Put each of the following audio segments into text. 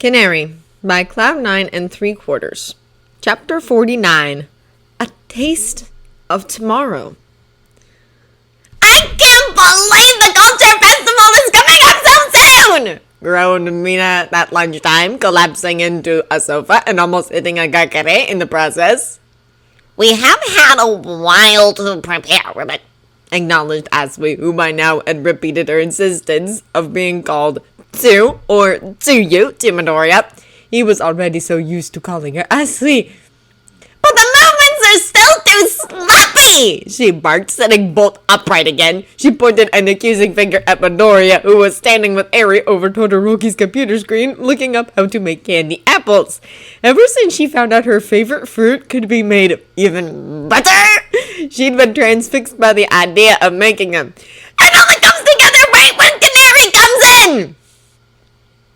Canary by Cloud9 and 3/4. Chapter 49. A Taste of Tomorrow. I can't believe the Culture Festival is coming up so soon! Groaned Mina at lunchtime, collapsing into a sofa and almost hitting a Quirkless in the process. We have had a while to prepare, Ribbit. Acknowledged Asui, who by now had repeated her insistence of being called to you to Midoriya. He was already so used to calling her Asui. But the movements are still too sloppy! She barked, sitting bolt upright again. She pointed an accusing finger at Midoriya, who was standing with Eri over Todoroki's computer screen, looking up how to make candy apples. Ever since she found out her favorite fruit could be made even better, she'd been transfixed by the idea of making them. It only comes together right when Canary comes in!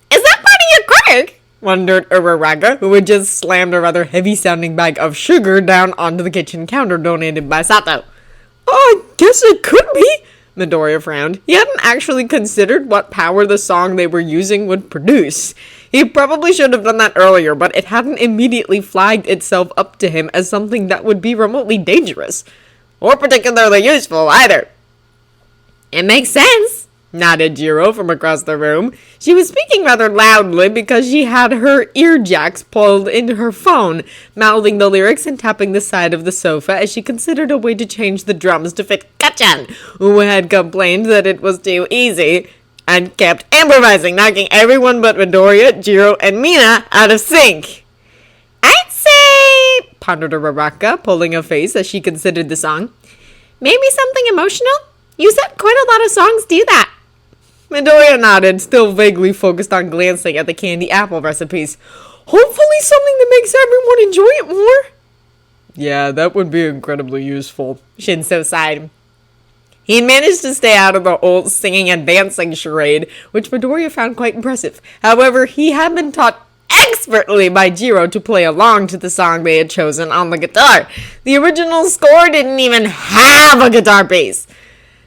Is that part of your quirk? Wondered Uraraka, who had just slammed a rather heavy-sounding bag of sugar down onto the kitchen counter donated by Sato. Oh, I guess it could be, Midoriya frowned. He hadn't actually considered what power the song they were using would produce. He probably should have done that earlier, but it hadn't immediately flagged itself up to him as something that would be remotely dangerous. Or particularly useful, either. It makes sense, nodded Jiro from across the room. She was speaking rather loudly because she had her ear jacks pulled into her phone, mouthing the lyrics and tapping the side of the sofa as she considered a way to change the drums to fit Kachan, who had complained that it was too easy, and kept improvising, knocking everyone but Midoriya, Jiro, and Mina out of sync. I'd say, pondered Uraraka, pulling a face as she considered the song. Maybe something emotional? You said quite a lot of songs do that. Midoriya nodded, still vaguely focused on glancing at the candy apple recipes. Hopefully something that makes everyone enjoy it more. Yeah, that would be incredibly useful, Shinso sighed. He managed to stay out of the old singing and dancing charade, which Midoriya found quite impressive. However, he had been taught expertly by Jiro to play along to the song they had chosen on the guitar. The original score didn't even have a guitar piece.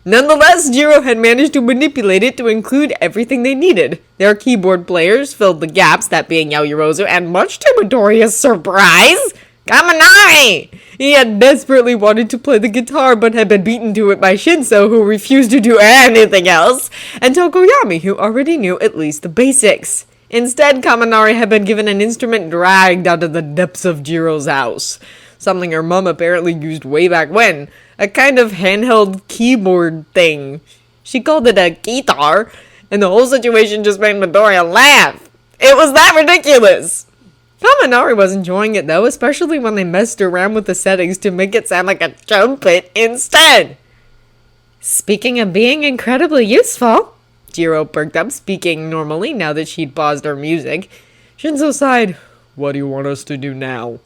Nonetheless, Jiro had managed to manipulate it to include everything they needed. Their keyboard players filled the gaps, that being Yaoyorozu, and much to Midoriya's surprise, Kaminari! He had desperately wanted to play the guitar, but had been beaten to it by Shinso, who refused to do anything else, and Tokoyami, who already knew at least the basics. Instead, Kaminari had been given an instrument dragged out of the depths of Jiro's house. Something her mom apparently used way back when. A kind of handheld keyboard thing. She called it a guitar, and the whole situation just made Midoriya laugh. It was that ridiculous. Kaminari was enjoying it though, especially when they messed around with the settings to make it sound like a trumpet instead. Speaking of being incredibly useful, Jiro perked up, speaking normally now that she'd paused her music. Shinzo sighed. What do you want us to do now?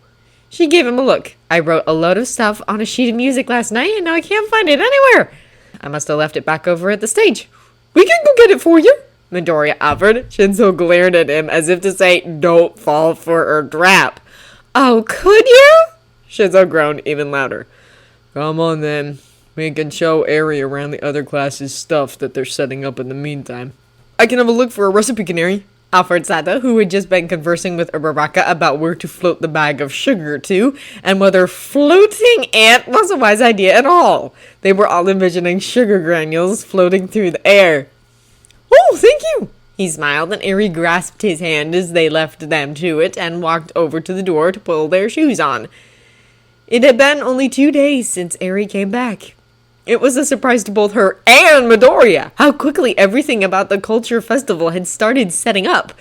She gave him a look. I wrote a load of stuff on a sheet of music last night, and now I can't find it anywhere. I must have left it back over at the stage. We can go get it for you, Midoriya offered. Shinzo glared at him as if to say, don't fall for her trap. Oh, could you? Shinzo groaned even louder. Come on then. We can show Eri around the other classes' stuff that they're setting up in the meantime. I can have a look for a recipe, Canary, offered Sato, who had just been conversing with Uraraka about where to float the bag of sugar to, and whether floating it was a wise idea at all. They were all envisioning sugar granules floating through the air. Oh, thank you! He smiled, and Eri grasped his hand as they left them to it and walked over to the door to pull their shoes on. It had been only 2 days since Eri came back. It was a surprise to both her and Midoriya how quickly everything about the Culture Festival had started setting up.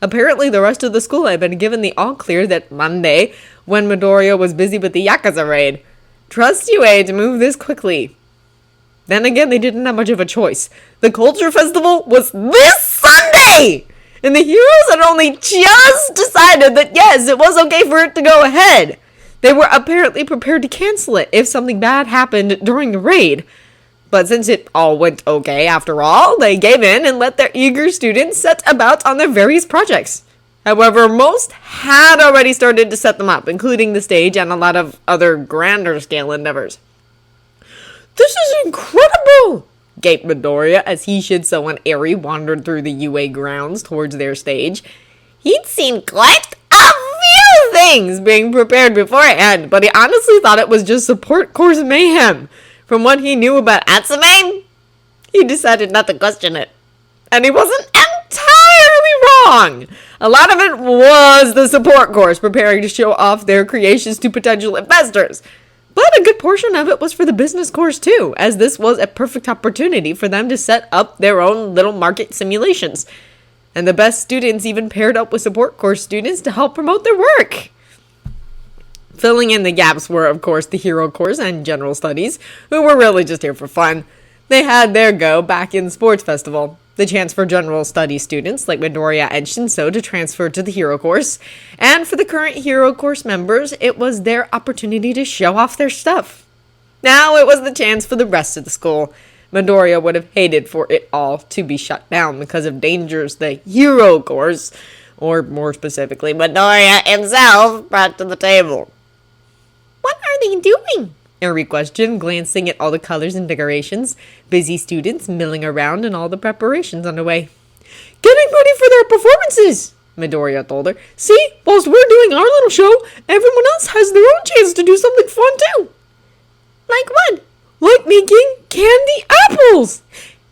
Apparently the rest of the school had been given the all-clear that Monday, when Midoriya was busy with the Yakuza raid. Trust UA to move this quickly. Then again, they didn't have much of a choice. The Culture Festival was this Sunday! And the heroes had only just decided that yes, it was okay for it to go ahead. They were apparently prepared to cancel it if something bad happened during the raid. But since it all went okay after all, they gave in and let their eager students set about on their various projects. However, most had already started to set them up, including the stage and a lot of other grander scale endeavors. This is incredible! Gaped Midoriya as he, Shinso, and Eri wandered through the UA grounds towards their stage. He'd seen quite a Few things being prepared beforehand, but he honestly thought it was just support course mayhem. From what he knew about Atsume, he decided not to question it. And he wasn't entirely wrong. A lot of it was the support course preparing to show off their creations to potential investors. But a good portion of it was for the business course too, as this was a perfect opportunity for them to set up their own little market simulations. And the best students even paired up with support course students to help promote their work. Filling in the gaps were, of course, the hero course and general studies, who were really just here for fun. They had their go back in the sports festival. The chance for general studies students like Midoriya and Shinso to transfer to the hero course. And for the current hero course members, it was their opportunity to show off their stuff. Now it was the chance for the rest of the school. Midoriya would have hated for it all to be shut down because of dangers the hero course, or more specifically, Midoriya himself, brought to the table. What are they doing? Eri questioned, glancing at all the colors and decorations, busy students milling around and all the preparations underway. Getting ready for their performances, Midoriya told her. See, whilst we're doing our little show, everyone else has their own chance to do something fun too. Like what? Like making candy apples!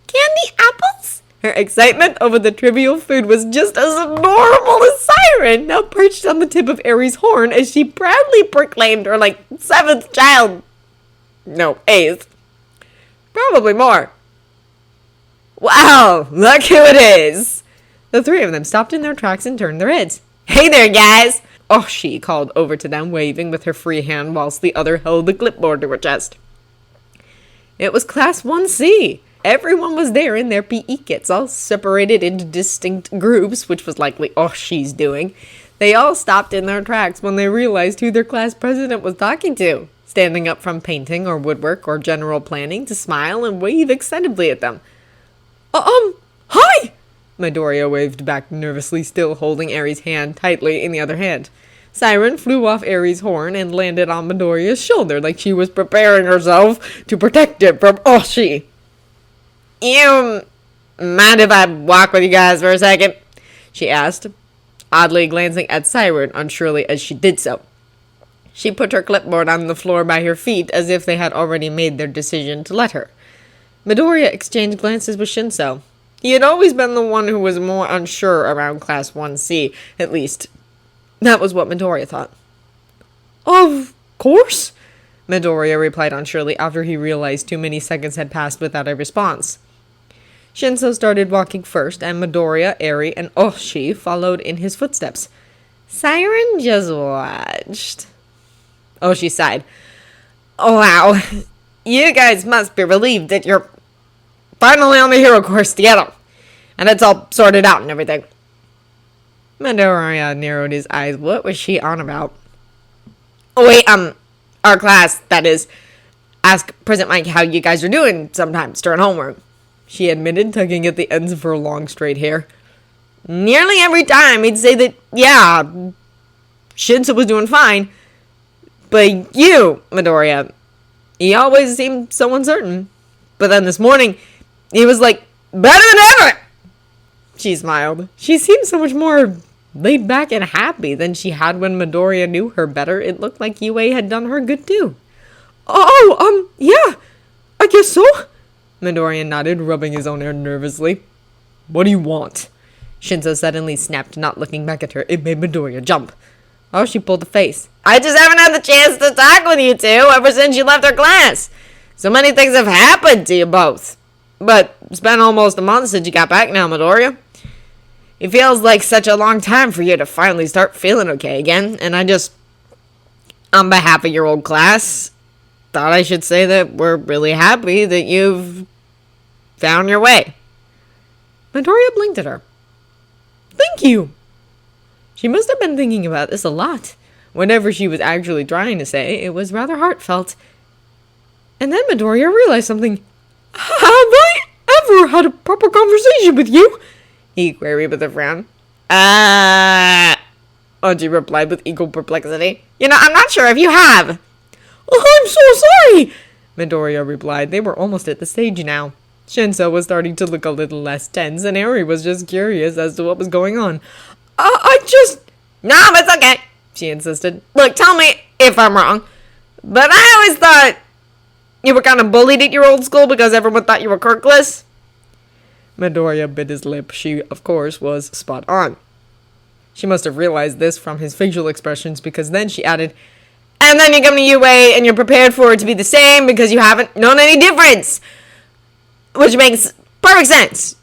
Candy apples? Her excitement over the trivial food was just as adorable as Siren, now perched on the tip of Eri's horn as she proudly proclaimed her, 7th child. No, 8th. Probably more. Wow, look who it is! The three of them stopped in their tracks and turned their heads. Hey there, guys! Oh, she called over to them, waving with her free hand whilst the other held the clipboard to her chest. It was Class 1C. Everyone was there in their PE kits, all separated into distinct groups, which was likely she's doing. They all stopped in their tracks when they realized who their class president was talking to, standing up from painting or woodwork or general planning to smile and wave excitedly at them. Hi! Midoriya waved back nervously, still holding Eri's hand tightly in the other hand. Siren flew off Eri's horn and landed on Midoriya's shoulder like she was preparing herself to protect it from Oshi. You mind if I walk with you guys for a second? She asked, oddly glancing at Siren unsurely as she did so. She put her clipboard on the floor by her feet as if they had already made their decision to let her. Midoriya exchanged glances with Shinso. He had always been the one who was more unsure around Class 1C, at least. That was what Midoriya thought. Of course, Midoriya replied unsurely after he realized too many seconds had passed without a response. Shinso started walking first, and Midoriya, Eri, and Oshi followed in his footsteps. Siren just watched. Oshi sighed. Oh, wow. You guys must be relieved that you're finally on the hero course together, and it's all sorted out and everything. Midoriya narrowed his eyes. What was she on about? Oh, wait, our class, that is, ask President Mike how you guys are doing sometimes during homework, she admitted, tugging at the ends of her long straight hair. Nearly every time he'd say that, yeah, Shinso was doing fine, but you, Midoriya, he always seemed so uncertain. But then this morning, he was better than ever! She smiled. She seemed so much more laid back and happy than she had when Midoriya knew her better. It looked like UA had done her good too. Yeah, I guess so. Midoriya nodded, rubbing his own hair nervously. What do you want? Shinso suddenly snapped, not looking back at her. It made Midoriya jump. Oh, she pulled a face. I just haven't had the chance to talk with you two ever since you left our class. So many things have happened to you both. But it's been almost a month since you got back now, Midoriya. It feels like such a long time for you to finally start feeling okay again, and I just, on behalf of your old class, thought I should say that we're really happy that you've found your way. Midoriya blinked at her. Thank you. She must have been thinking about this a lot. Whatever she was actually trying to say, it was rather heartfelt. And then Midoriya realized something. Have I ever had a proper conversation with you? He queried with a frown. Auntie replied with equal perplexity. I'm not sure if you have. Oh, I'm so sorry, Midoriya replied. They were almost at the stage now. Shinso was starting to look a little less tense, and Eri was just curious as to what was going on. I just... No, it's okay, she insisted. Look, tell me if I'm wrong, but I always thought you were kind of bullied at your old school because everyone thought you were Quirkless. Midoriya bit his lip. She, of course, was spot on. She must have realized this from his facial expressions, because then she added, and then you come to UA and you're prepared for it to be the same because you haven't known any difference. Which makes perfect sense.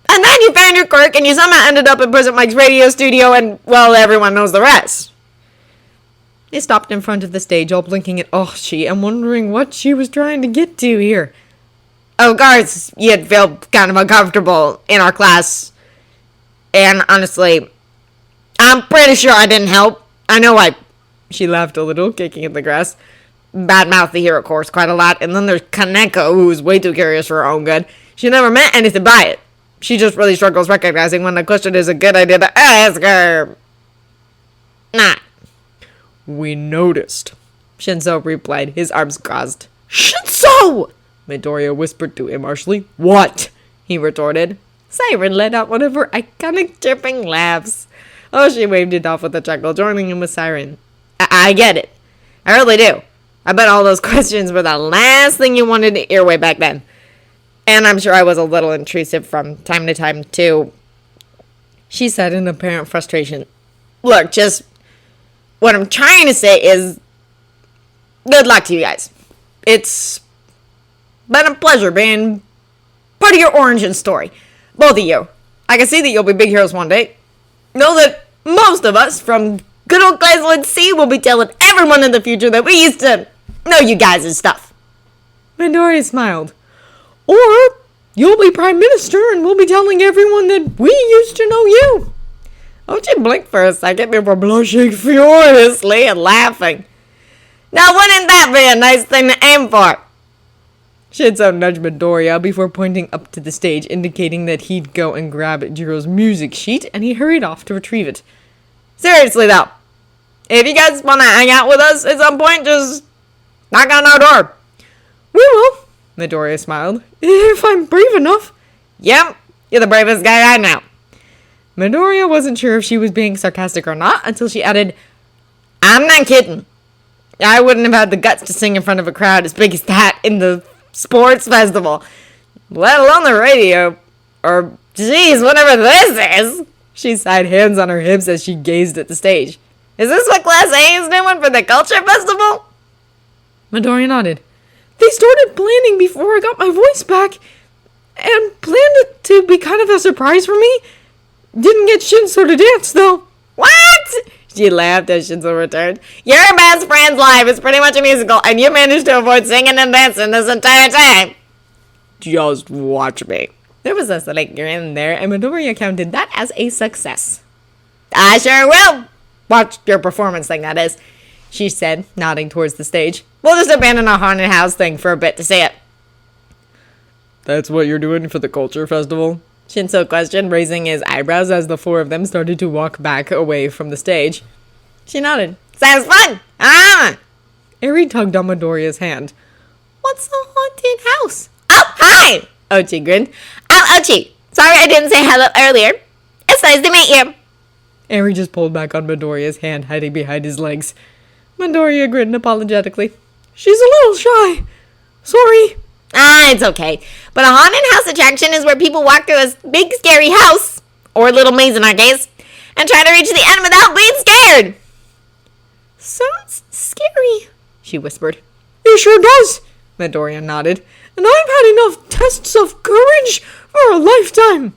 And then you found your quirk and you somehow ended up in Prison Mike's radio studio and, well, everyone knows the rest. They stopped in front of the stage, all blinking at Ochi and wondering what she was trying to get to here. Of course, you'd feel kind of uncomfortable in our class. And honestly, I'm pretty sure I didn't help. I know She laughed a little, kicking at the grass. Badmouth the hero course quite a lot. And then there's Kaneko, who's way too curious for her own good. She never meant anything by it. She just really struggles recognizing when a question is a good idea to ask her. Nah. We noticed, Shinso replied, his arms crossed. Shinso! Midoriya whispered to him harshly. What? He retorted. Siren let out one of her iconic chirping laughs. Oh, she waved it off with a chuckle, joining him with Siren. I get it. I really do. I bet all those questions were the last thing you wanted to hear way back then. And I'm sure I was a little intrusive from time to time, too. She said in apparent frustration. Look, just what I'm trying to say is good luck to you guys. It's been a pleasure being part of your origin story. Both of you. I can see that you'll be big heroes one day. Know that most of us from good old Glaceland C will be telling everyone in the future that we used to know you guys and stuff. Midoriya smiled. Or you'll be Prime Minister and we'll be telling everyone that we used to know you. Ochi blinked for a second before blushing furiously and laughing. Now wouldn't that be a nice thing to aim for? Shinso nudged Midoriya before pointing up to the stage, indicating that he'd go and grab Jiro's music sheet, and he hurried off to retrieve it. Seriously though, if you guys want to hang out with us at some point, just knock on our door. We will, Midoriya smiled. If I'm brave enough. Yep, you're the bravest guy I know. Midoriya wasn't sure if she was being sarcastic or not until she added, I'm not kidding. I wouldn't have had the guts to sing in front of a crowd as big as that in the sports festival, let alone the radio, or geez, whatever this is. She sighed, hands on her hips as she gazed at the stage. Is this what Class A is doing for the culture festival? Midoriya nodded. They started planning before I got my voice back, and planned it to be kind of a surprise for me. Didn't get Shinso to dance, though. What? She laughed as Shinso returned. Your best friend's life is pretty much a musical, and you managed to avoid singing and dancing this entire time. Just watch me. There was a slight grin there, and Midoriya counted that as a success. I sure will. Watch your performance thing, that is, she said, nodding towards the stage. We'll just abandon our haunted house thing for a bit to see it. That's what you're doing for the culture festival? Shinso questioned, raising his eyebrows as the four of them started to walk back away from the stage. She nodded. Sounds fun! Ah! Eri tugged on Midoriya's hand. What's a haunted house? Oh, hi! Ochi grinned. I'm Ochi. Sorry I didn't say hello earlier. It's nice to meet you. Eri just pulled back on Midoriya's hand, hiding behind his legs. Midoriya grinned apologetically. She's a little shy. Sorry. Ah, it's okay. But a haunted house attraction is where people walk through a big scary house, or little maze in our case, and try to reach the end without being scared. Sounds scary, she whispered. It sure does, Midoriya nodded. And I've had enough tests of courage for a lifetime.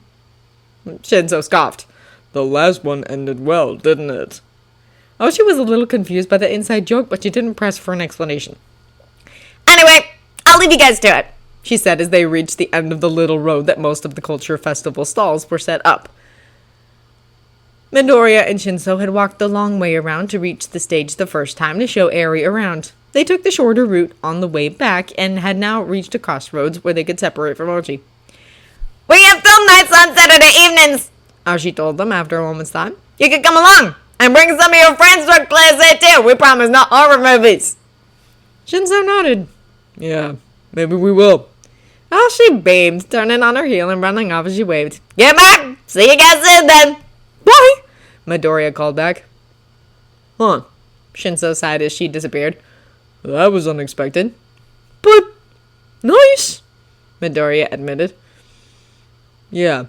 Shinso scoffed. The last one ended well, didn't it? Oh, she was a little confused by the inside joke, but she didn't press for an explanation. Anyway, I'll leave you guys to it, she said as they reached the end of the little road that most of the culture festival stalls were set up. Midoriya and Shinso had walked the long way around to reach the stage the first time to show Eri around. They took the shorter route on the way back and had now reached a crossroads where they could separate from Ochi. We have film nights on Saturday evenings, Ochi told them after a moment's thought. You could come along and bring some of your friends to our class there too. We promise not horror movies. Shinso nodded. Yeah, maybe we will. Oh, she beamed, turning on her heel and running off as she waved. Get back! See you guys soon then! Bye! Midoriya called back. Huh. Shinso sighed as she disappeared. That was unexpected. But nice, Midoriya admitted. Yeah,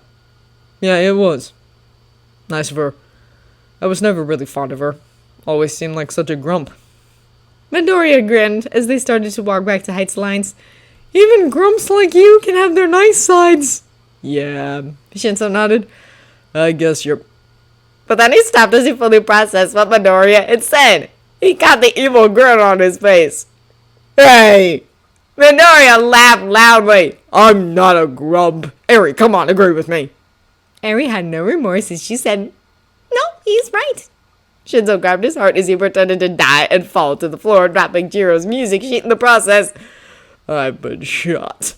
it was. Nice of her. I was never really fond of her. Always seemed like such a grump. Midoriya grinned as they started to walk back to Heights Lines. Even grumps like you can have their nice sides. Yeah, Shinso nodded. I guess you're... But then he stopped as he fully processed what Midoriya had said. He got the evil grin on his face. Hey! Midoriya laughed loudly. I'm not a grump. Eri, come on, agree with me. Eri had no remorse as she said, No, he's right. Shinso grabbed his heart as he pretended to die and fall to the floor, dropping Jiro's music sheet in the process. I've been shot.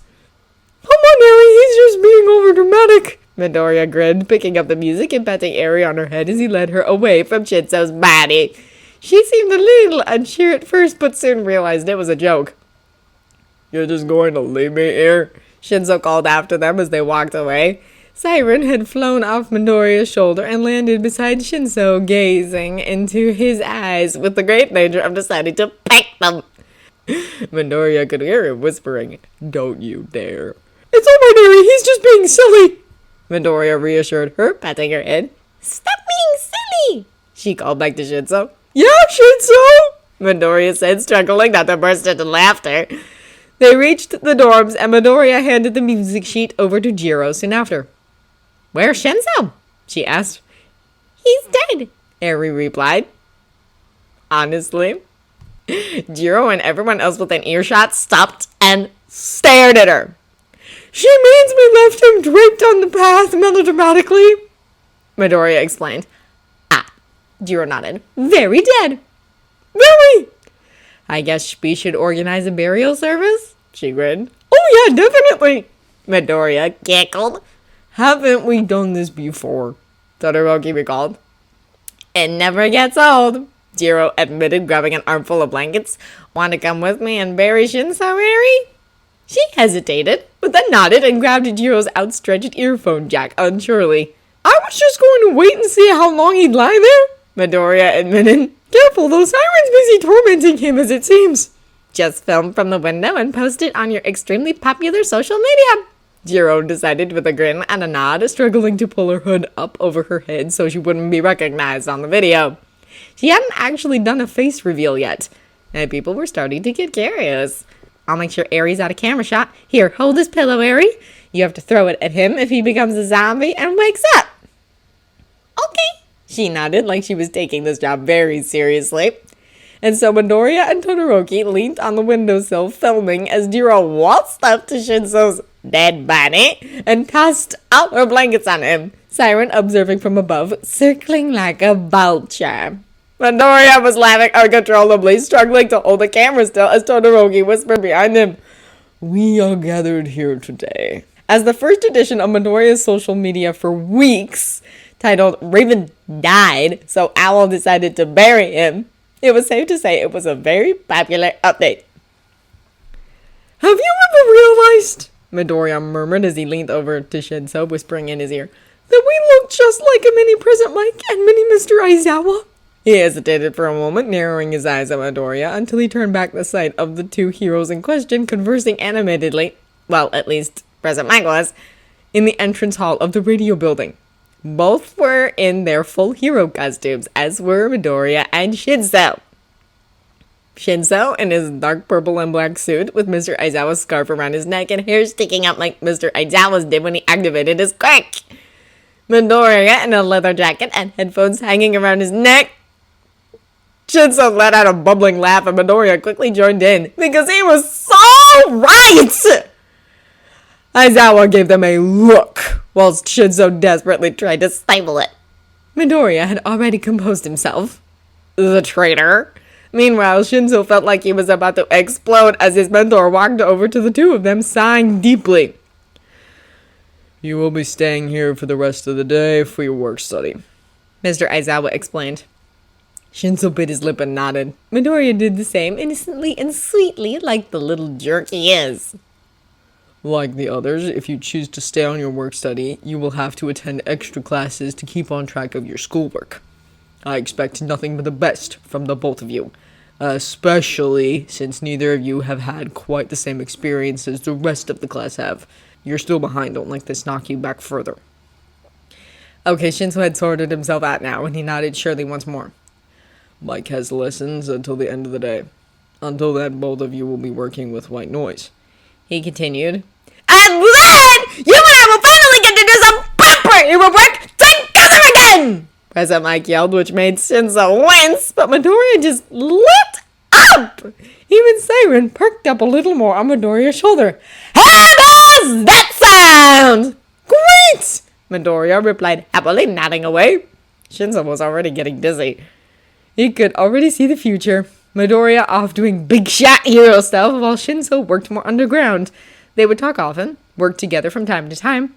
Come on, Eri, he's just being overdramatic. Midoriya grinned, picking up the music and patting Eri on her head as he led her away from Shinso's body. She seemed a little unsure at first, but soon realized it was a joke. You're just going to leave me here? Shinso called after them as they walked away. Siren had flown off Midoriya's shoulder and landed beside Shinso, gazing into his eyes with the great danger of deciding to peck them. Midoriya could hear him whispering, Don't you dare. It's all right, Eri, he's just being silly. Midoriya reassured her, patting her head. Stop being silly, she called back to Shinso. Yeah, Shinso, Midoriya said, struggling not to burst into laughter. They reached the dorms and Midoriya handed the music sheet over to Jiro soon after. Where's Shinso? She asked. He's dead, Eri replied. Honestly, Jiro and everyone else within earshot stopped and stared at her. She means we left him draped on the path melodramatically, Midoriya explained. Ah, Jiro nodded. Very dead. Very. I guess we should organize a burial service, she grinned. Oh yeah, definitely, Midoriya giggled. Haven't we done this before? Todoroki recalled. It never gets old, Jiro admitted, grabbing an armful of blankets. Want to come with me and bury Shinso, Eri? She hesitated, but then nodded and grabbed Jiro's outstretched earphone jack unsurely. I was just going to wait and see how long he'd lie there, Midoriya admitted. Careful, those sirens busy tormenting him as it seems. Just film from the window and post it on your extremely popular social media, Jiro decided with a grin and a nod, struggling to pull her hood up over her head so she wouldn't be recognized on the video. She hadn't actually done a face reveal yet, and people were starting to get curious. I'll make sure Eri's out of camera shot. Here, hold this pillow, Eri. You have to throw it at him if he becomes a zombie and wakes up. Okay. She nodded like she was taking this job very seriously. And so Midoriya and Todoroki leaned on the windowsill filming as Jiro waltzed up to Shinso's dead body and tossed out her blankets on him, Siren observing from above, circling like a vulture. Midoriya was laughing uncontrollably, struggling to hold the camera still as Todoroki whispered behind him, We are gathered here today. As the first edition of Midoriya's social media for weeks, titled Raven Died, so Owl decided to bury him, it was safe to say it was a very popular update. Have you ever realized, Midoriya murmured as he leaned over to Shinso, whispering in his ear, that we look just like a mini Present Mike and mini Mr. Aizawa? He hesitated for a moment, narrowing his eyes at Midoriya until he turned back the sight of the two heroes in question conversing animatedly, well, at least Present Mike was, in the entrance hall of the radio building. Both were in their full hero costumes, as were Midoriya and Shinso. Shinso in his dark purple and black suit with Mr. Aizawa's scarf around his neck and hair sticking out like Mr. Aizawa's did when he activated his quirk. Midoriya in a leather jacket and headphones hanging around his neck. Shinso let out a bubbling laugh and Midoriya quickly joined in because he was so right! Aizawa gave them a look whilst Shinso desperately tried to stifle it. Midoriya had already composed himself. The traitor. Meanwhile, Shinso felt like he was about to explode as his mentor walked over to the two of them, sighing deeply. You will be staying here for the rest of the day for your work study, Mr. Aizawa explained. Shinso bit his lip and nodded. Midoriya did the same, innocently and sweetly, like the little jerk he is. Like the others, if you choose to stay on your work study, you will have to attend extra classes to keep on track of your schoolwork. I expect nothing but the best from the both of you. Especially since neither of you have had quite the same experience as the rest of the class have. You're still behind, don't let this knock you back further. Okay, Shinzo had sorted himself out now, and he nodded surely once more. Mike has lessons until the end of the day. Until then, both of you will be working with white noise. He continued. And then, you and I will finally get to do some proper hero work together again! President Mike yelled, which made Shinzo wince, but Midoriya just lit up! Even Siren perked up a little more on Midoriya's shoulder. How does that sound? Great! Midoriya replied happily, nodding away. Shinzo was already getting dizzy. He could already see the future. Midoriya off doing big shot hero stuff while Shinzo worked more underground. They would talk often, work together from time to time,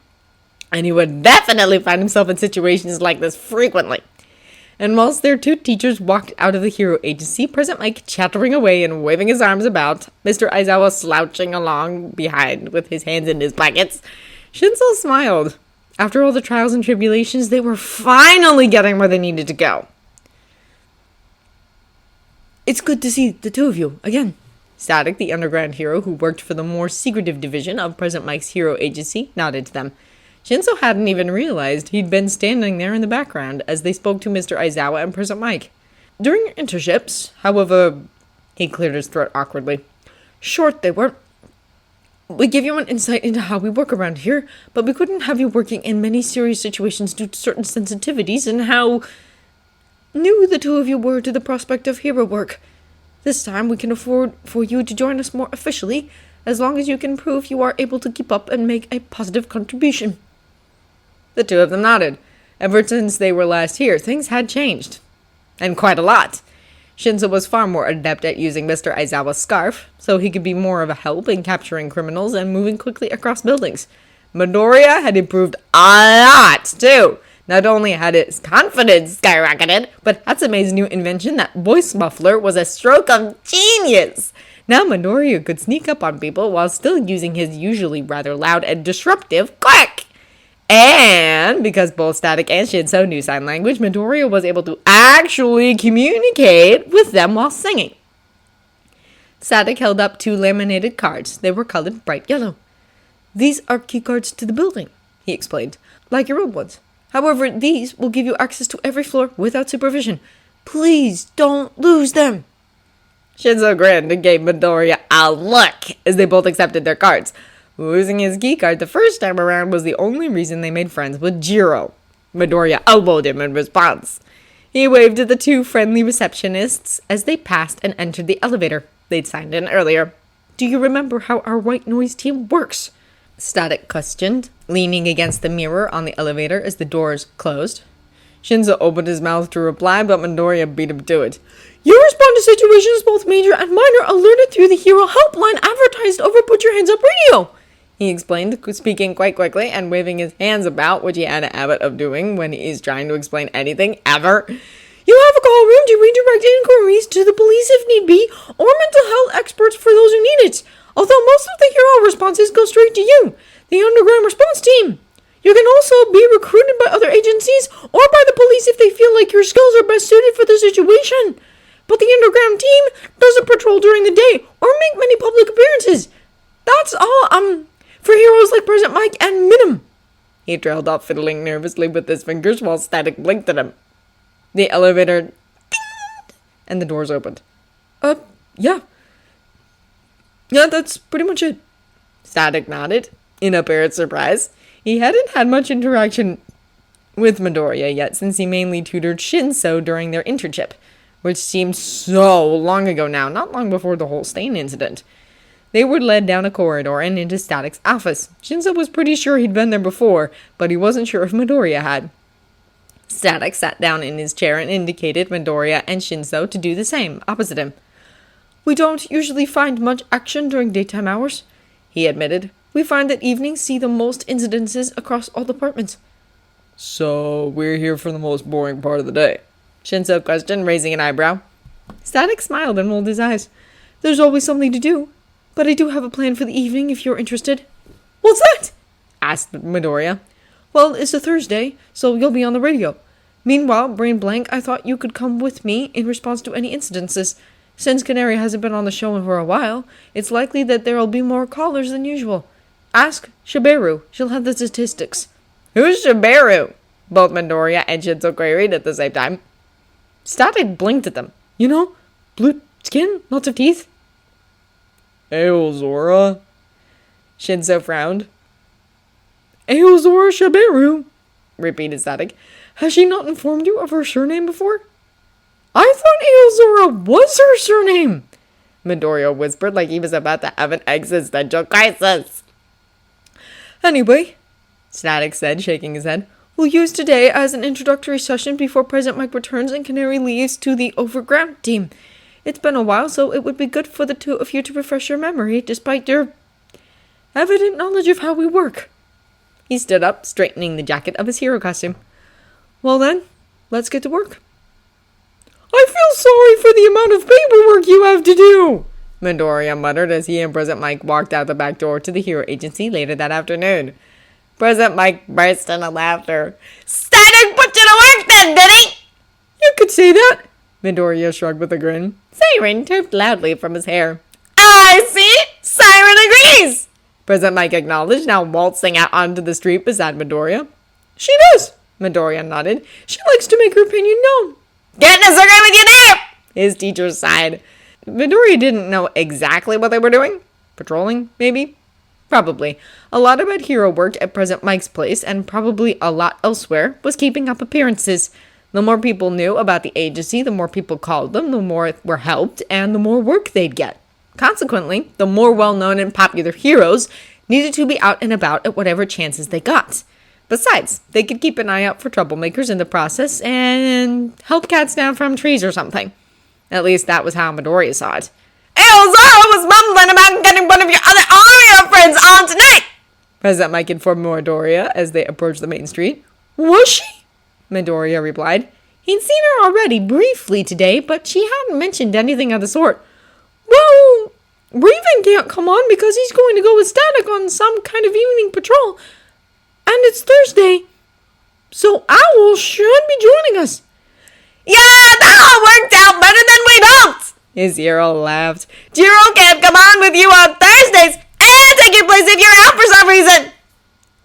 and he would definitely find himself in situations like this frequently. And whilst their two teachers walked out of the hero agency, President Mike chattering away and waving his arms about, Mr. Aizawa slouching along behind with his hands in his pockets, Shinzo smiled. After all the trials and tribulations, they were finally getting where they needed to go. It's good to see the two of you again. Static, the underground hero who worked for the more secretive division of President Mike's hero agency, nodded to them. Shinzo hadn't even realized he'd been standing there in the background as they spoke to Mr. Aizawa and President Mike. During your internships, however, he cleared his throat awkwardly. Short they were. We give you an insight into how we work around here, but we couldn't have you working in many serious situations due to certain sensitivities and how new the two of you were to the prospect of hero work. This time we can afford for you to join us more officially, as long as you can prove you are able to keep up and make a positive contribution. The two of them nodded. Ever since they were last here, things had changed. And quite a lot. Shinzo was far more adept at using Mr. Aizawa's scarf, so he could be more of a help in capturing criminals and moving quickly across buildings. Midoriya had improved a lot, too. Not only had his confidence skyrocketed, but Hatsume's new invention, that voice muffler, was a stroke of genius. Now Midoriya could sneak up on people while still using his usually rather loud and disruptive quack. And because both Static and Shinzo knew sign language, Midoriya was able to actually communicate with them while singing. Static held up 2 laminated cards. They were colored bright yellow. These are key cards to the building, he explained, like your old ones. However, these will give you access to every floor without supervision. Please don't lose them. Shinzo grinned and gave Midoriya a look as they both accepted their cards. Losing his key card the first time around was the only reason they made friends with Jiro. Midoriya elbowed him in response. He waved at the 2 friendly receptionists as they passed and entered the elevator they'd signed in earlier. Do you remember how our white noise team works? Static questioned, leaning against the mirror on the elevator as the doors closed. Shinzo opened his mouth to reply, but Midoriya beat him to it. You respond to situations both major and minor alerted through the hero helpline advertised over Put Your Hands Up Radio, he explained, speaking quite quickly and waving his hands about, which he had a habit of doing when he's trying to explain anything ever. You have a call room to redirect inquiries to the police if need be, or mental health experts for those who need it. Although most of the hero responses go straight to you, the underground response team. You can also be recruited by other agencies or by the police if they feel like your skills are best suited for the situation. But the underground team doesn't patrol during the day or make many public appearances. That's all, for heroes like President Mike and Minim. He trailed off, fiddling nervously with his fingers while Static blinked at him. The elevator dinged, and the doors opened. Yeah. Yeah, that's pretty much it. Static nodded, in apparent surprise. He hadn't had much interaction with Midoriya yet, since he mainly tutored Shinzo during their internship, which seemed so long ago now, not long before the whole stain incident. They were led down a corridor and into Static's office. Shinzo was pretty sure he'd been there before, but he wasn't sure if Midoriya had. Static sat down in his chair and indicated Midoriya and Shinzo to do the same, opposite him. We don't usually find much action during daytime hours, he admitted. We find that evenings see the most incidences across all departments. So, we're here for the most boring part of the day, Shinzo questioned, raising an eyebrow. Static smiled and rolled his eyes. There's always something to do, but I do have a plan for the evening if you're interested. What's that? Asked Midoriya. Well, it's a Thursday, so you'll be on the radio. Meanwhile, brain blank, I thought you could come with me in response to any incidences. Since Canary hasn't been on the show for a while, it's likely that there'll be more callers than usual. Ask Shiberu. She'll have the statistics. Who's Shiberu? Both Midoriya and Shinzo queried at the same time. Static blinked at them. You know, blue skin, lots of teeth. Aozora? Shinzo frowned. Aozora Shiberu, repeated Static. Has she not informed you of her surname before? I thought Aozora was her surname, Midoriya whispered like he was about to have an existential crisis. Anyway, Static said, shaking his head, we'll use today as an introductory session before President Mike returns and Canary leaves to the overground team. It's been a while, so it would be good for the two of you to refresh your memory, despite your evident knowledge of how we work. He stood up, straightening the jacket of his hero costume. Well then, let's get to work. I feel sorry for the amount of paperwork you have to do, Midoriya muttered as he and President Mike walked out the back door to the hero agency later that afternoon. President Mike burst into laughter. Static put you to work then, did he? You could say that, Midoriya shrugged with a grin. Siren chirped loudly from his hair. I see! Siren agrees! President Mike acknowledged, now waltzing out onto the street beside Midoriya. She does, Midoriya nodded. She likes to make her opinion known. Get in a circle with you there! His teacher sighed. Midoriya didn't know exactly what they were doing. Patrolling, maybe? Probably. A lot about hero work at President Mike's place, and probably a lot elsewhere, was keeping up appearances. The more people knew about the agency, the more people called them, the more were helped, and the more work they'd get. Consequently, the more well-known and popular heroes needed to be out and about at whatever chances they got. Besides, they could keep an eye out for troublemakers in the process and help cats down from trees or something. At least that was how Midoriya saw it. Aozora was mumbling about getting one of your other Aria friends on tonight, President Mike informed Midoriya as they approached the main street. Was she? Midoriya replied. He'd seen her already briefly today, but she hadn't mentioned anything of the sort. Well, Raven can't come on because he's going to go with Static on some kind of evening patrol. And it's Thursday, so Owl should be joining us. Yeah, that all worked out better than we'd hoped! His hero laughed. Jiro can't come on with you on Thursdays and take your place if you're out for some reason!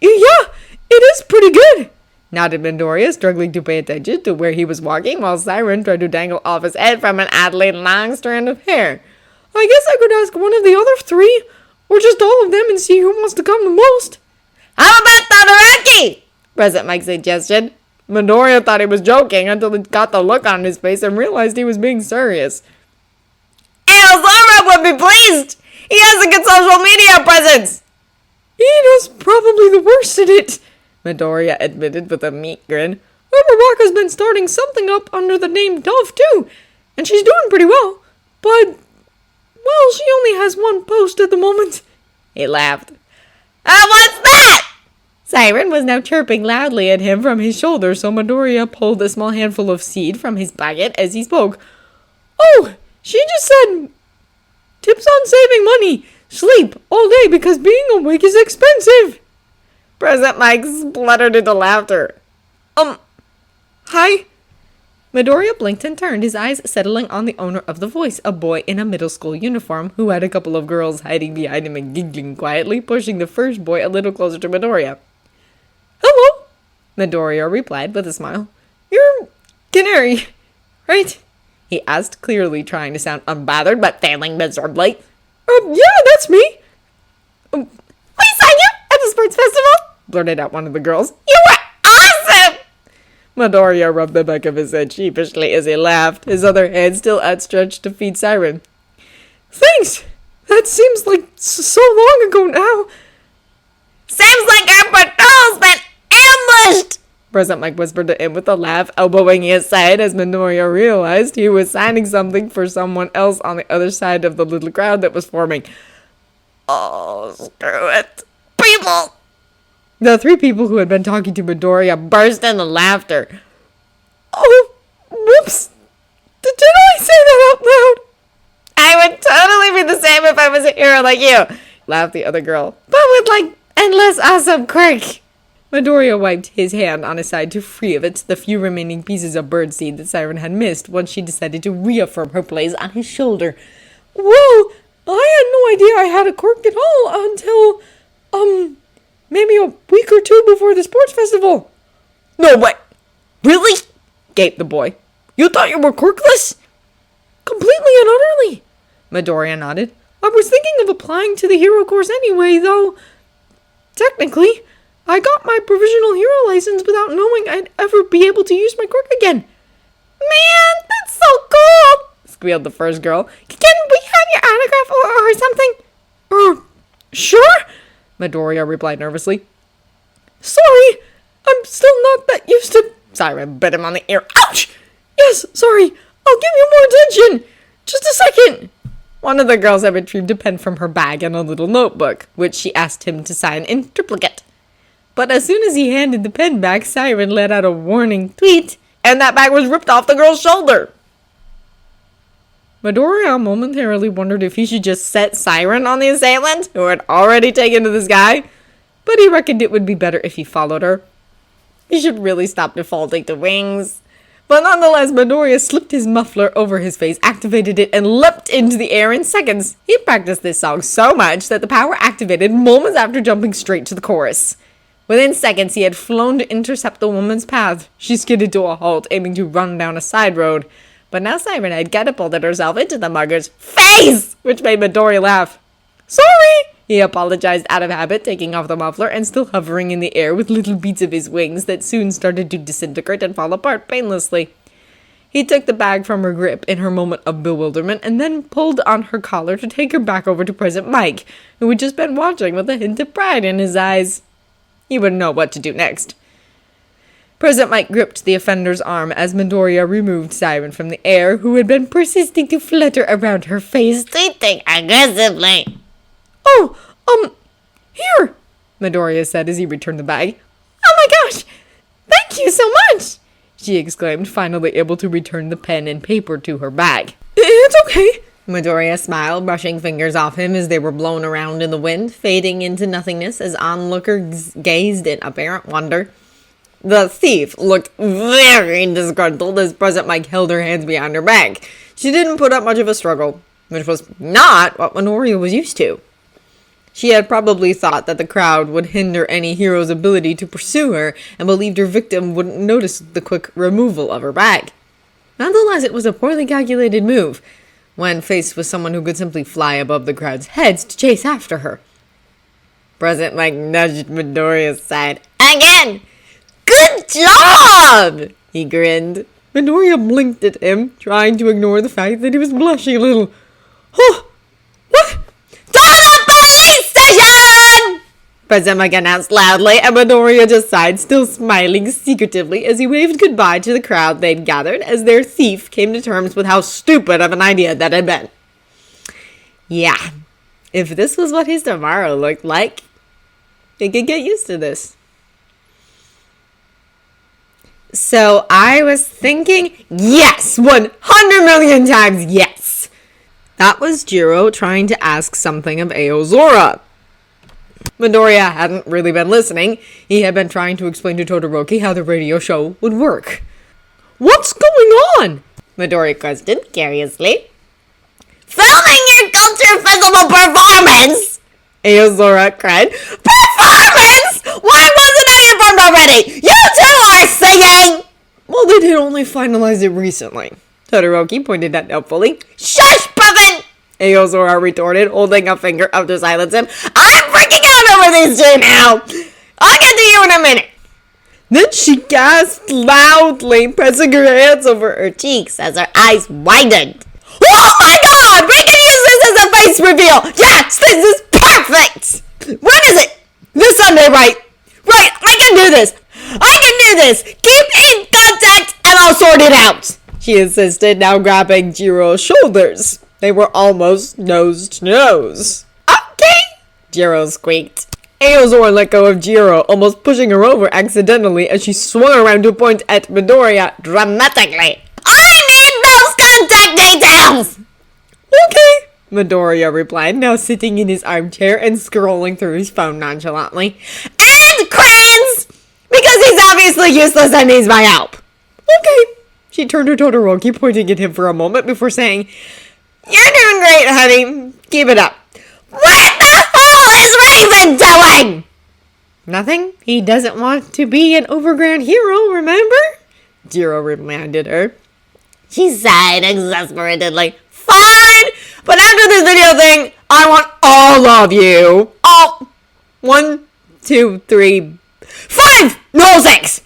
Yeah, it is pretty good, nodded Midoriya, struggling to pay attention to where he was walking while Siren tried to dangle off his head from an oddly long strand of hair. I guess I could ask one of the other three, or just all of them and see who wants to come the most. How about Todoroki? President Mike suggested. Midoriya thought he was joking until he got the look on his face and realized he was being serious. Aozora would be pleased! He has a good social media presence! Ina's probably the worst at it, Midoriya admitted with a meek grin. Uraraka's been starting something up under the name Dove too, and she's doing pretty well, but, well, she only has one post at the moment. He laughed. What's that? Siren was now chirping loudly at him from his shoulder, so Midoriya pulled a small handful of seed from his pocket as he spoke. Oh, she just said, tips on saving money, sleep all day because being awake is expensive. President Mike spluttered into laughter. Hi? Midoriya blinked and turned, his eyes settling on the owner of the voice, a boy in a middle school uniform who had a couple of girls hiding behind him and giggling quietly, pushing the first boy a little closer to Midoriya. Hello, Midoriya replied with a smile. You're Canary, right? He asked, clearly trying to sound unbothered but failing miserably. Yeah, that's me. We saw you at the sports festival, blurted out one of the girls. You were awesome! Midoriya rubbed the back of his head sheepishly as he laughed, his other hand still outstretched to feed Siren. Thanks! That seems like so long ago now. Seems like our patrol's been ambushed! President Mike whispered to him with a laugh, elbowing his side as Midoriya realized he was signing something for someone else on the other side of the little crowd that was forming. Oh, screw it. People! The three people who had been talking to Midoriya burst into laughter. Oh, whoops. Did I say that out loud? I would totally be the same if I was a hero like you, laughed the other girl. But with, like, endless awesome quirk. Midoriya wiped his hand on his side to free of it the few remaining pieces of birdseed that Siren had missed once she decided to reaffirm her place on his shoulder. Whoa! I had no idea I had a quirk at all until, maybe a week or two before the sports festival. No way! Really? Gaped the boy. You thought you were quirkless? Completely and utterly, Midoriya nodded. I was thinking of applying to the hero course anyway, though. Technically, I got my provisional hero license without knowing I'd ever be able to use my quirk again. Man, that's so cool, squealed the first girl. Can we have your autograph or something? Sure, Midoriya replied nervously. Sorry, I'm still not that used to... Siren bit him on the ear. Ouch! Yes, sorry, I'll give you more attention. Just a second. One of the girls had retrieved a pen from her bag and a little notebook, which she asked him to sign in triplicate. But as soon as he handed the pen back, Siren let out a warning tweet, and that bag was ripped off the girl's shoulder. Midoriya momentarily wondered if he should just set Siren on the assailant, who had already taken to the sky, but he reckoned it would be better if he followed her. He should really stop defaulting to wings. But nonetheless, Midoriya slipped his muffler over his face, activated it, and leapt into the air in seconds. He practiced this song so much that the power activated moments after jumping straight to the chorus. Within seconds, he had flown to intercept the woman's path. She skidded to a halt, aiming to run down a side road. But now Siren had catapulted herself into the mugger's face, which made Midoriya laugh. Sorry, he apologized out of habit, taking off the muffler and still hovering in the air with little beats of his wings that soon started to disintegrate and fall apart painlessly. He took the bag from her grip in her moment of bewilderment and then pulled on her collar to take her back over to President Mike, who had just been watching with a hint of pride in his eyes. He wouldn't know what to do next. President Mike gripped the offender's arm as Midoriya removed Siren from the air, who had been persisting to flutter around her face, tweeting aggressively. Oh, here, Midoriya said as he returned the bag. Oh my gosh, thank you so much, she exclaimed, finally able to return the pen and paper to her bag. It's okay, Midoriya smiled, brushing fingers off him as they were blown around in the wind, fading into nothingness as onlookers gazed in apparent wonder. The thief looked very disgruntled as President Mike held her hands behind her back. She didn't put up much of a struggle, which was not what Midoriya was used to. She had probably thought that the crowd would hinder any hero's ability to pursue her and believed her victim wouldn't notice the quick removal of her bag. Nonetheless, it was a poorly calculated move when faced with someone who could simply fly above the crowd's heads to chase after her. President Mike nudged Midoriya's side. Again! Good job! He grinned. Midoriya blinked at him, trying to ignore the fact that he was blushing a little. Oh, what? President Mike announced loudly, and Midoriya just sighed, still smiling secretively as he waved goodbye to the crowd they'd gathered as their thief came to terms with how stupid of an idea that had been. Yeah, if this was what his tomorrow looked like, he could get used to this. So I was thinking, yes, 100 million times yes! That was Jiro trying to ask something of Aozora. Midoriya hadn't really been listening. He had been trying to explain to Todoroki how the radio show would work. What's going on? Midoriya questioned curiously. Filming your culture festival performance! Aozora cried. Performance? Why wasn't I informed already? You two are singing! Well, they did only finalize it recently. Todoroki pointed out helpfully. Shush, Puffin! Aozora retorted, holding a finger up to silence him. I'm freaking out over these two now! I'll get to you in a minute! Then she gasped loudly, pressing her hands over her cheeks as her eyes widened. Oh my god! We can use this as a face reveal! Yes! This is perfect! When is it? This Sunday, right? Right! I can do this! I can do this! Keep in contact and I'll sort it out! She insisted, now grabbing Jiro's shoulders. They were almost nose to nose. Okay! Jiro squeaked. Aozora let go of Jiro, almost pushing her over accidentally as she swung around to point at Midoriya dramatically. I need those contact details! Okay, Midoriya replied, now sitting in his armchair and scrolling through his phone nonchalantly. And crayons! He's obviously useless and needs my help. Okay. She turned to Todoroki, pointing at him for a moment before saying, You're doing great, honey. Keep it up. What the hell is Raven doing? Nothing. He doesn't want to be an overground hero, remember? Jiro reminded her. She sighed exasperatedly. Fine, but after this video thing, I want all of you. All 1, 2, 3. 5, no 6.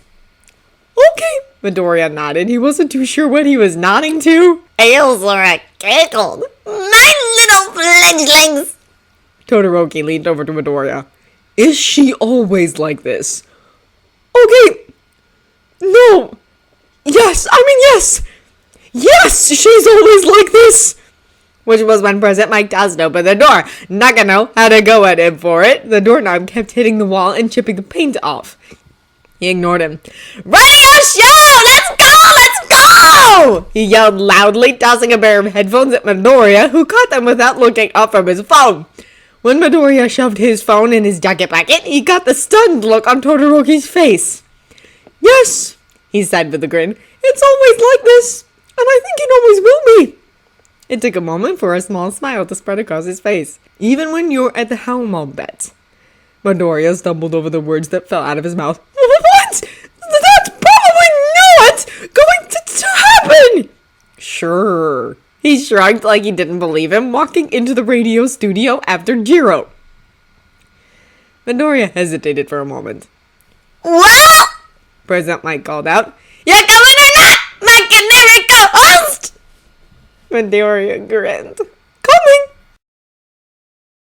Okay. Midoriya nodded. He wasn't too sure what he was nodding to. Ailsora giggled. My little fledglings. Todoroki leaned over to Midoriya. Is she always like this? Okay. No. Yes. I mean, yes. Yes, she's always like this. Which was when President Mike doesn't open the door. Nakano had to go at him for it. The doorknob kept hitting the wall and chipping the paint off. He ignored him. Radio show! Let's go! Let's go! He yelled loudly, tossing a pair of headphones at Midoriya, who caught them without looking up from his phone. When Midoriya shoved his phone in his jacket pocket, he got the stunned look on Todoroki's face. Yes, he said with a grin. It's always like this, and I think it always will be. It took a moment for a small smile to spread across his face. Even when you're at the helm, I'll bet. Midoriya stumbled over the words that fell out of his mouth. What? That's probably not going to happen! Sure. He shrugged like he didn't believe him, walking into the radio studio after Jiro. Midoriya hesitated for a moment. Well, President Mike called out. you coming or not, my Canary co-host? Midoriya grinned.